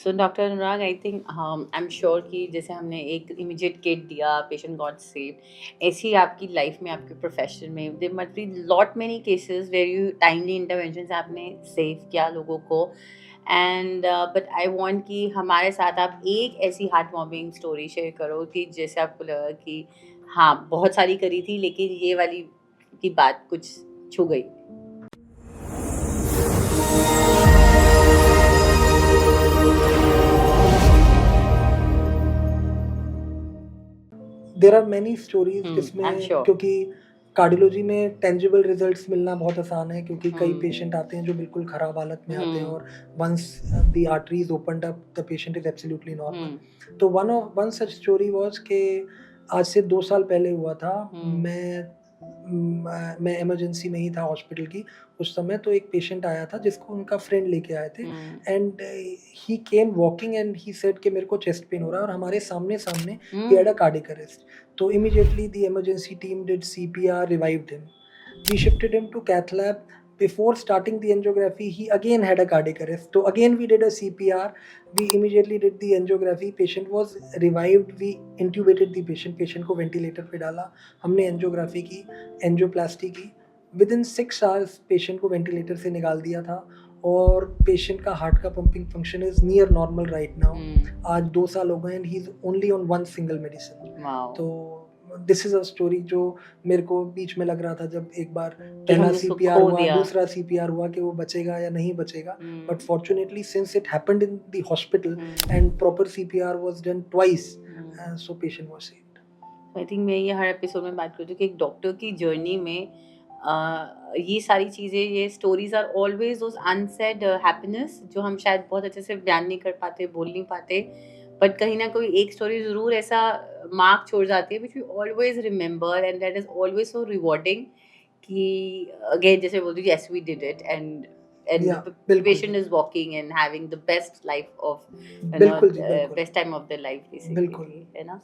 So doctor Anurag, I think I am sure कि जैसे हमने एक इमीडिएट किट दिया, पेशेंट गॉट सेव्ड, ऐसी आपकी लाइफ में, आपके प्रोफेशन में there must be lot many cases where you timely interventions आपने सेव किया लोगों को। एंड बट आई वांट कि हमारे साथ आप एक ऐसी हार्ट वार्मिंग स्टोरी शेयर करो कि जैसे आपको लगा कि हाँ, बहुत सारी करी थी लेकिन ये वाली की बात कुछ छू गई। There are many stories I am जिसमें, श्योर। क्योंकि कार्डियोलॉजी में टेंजिबल रिजल्ट्स मिलना बहुत आसान है, क्योंकि कई पेशेंट आते हैं जो बिल्कुल खराब हालत में आते हैं और once the arteries opened up the patient is absolutely normal. तो वन सच स्टोरी वाज के आज से 2 साल पहले हुआ था। मैं इमरजेंसी में ही था हॉस्पिटल की उस समय। तो एक पेशेंट आया था जिसको उनका फ्रेंड लेके आए थे, and he came walking and he said कि मेरे को चेस्ट पेन हो रहा है, और हमारे सामने he had a cardiac arrest. तो immediately the emergency team did CPR, revived him. We shifted him to cath lab. Before starting the angiography, he again had a cardiac arrest. So again we did a CPR. We immediately did the angiography. Patient was revived. We intubated the patient. Patient को ventilator पे डाला. हमने angiography की, angioplasty की. Within 6 hours patient को ventilator से निकाल दिया था, और पेशेंट का हार्ट का pumping function is near normal right now. आज 2 साल हो गए and he is only on one single medicine. तो दिस इज अ स्टोरी जो मेरे को बीच में लग रहा था, जब एक बार पहला सीपीआर हुआ, दूसरा सीपीआर हुआ, कि वो बचेगा या नहीं बचेगा। But fortunately since it happened in the hospital and proper CPR was done twice, so patient was saved. I think मैं ये हर एपिसोड में बात करती हूँ कि एक डॉक्टर की जर्नी में ये सारी चीज़ें, ये stories are always those unsaid happiness जो हम शायद बहुत अच्छे से बयान नहीं कर पाते, बोल नहीं पाते, बट कहीं ना कोई एक स्टोरी ज़रूर ऐसा मार्क छोड़ जाती है which we always remember, and that is always so rewarding कि अगेन जैसे बोलती हूँ, yes we did it, and the patient is walking and having the best life of, you know, best time of their life basically, है ना।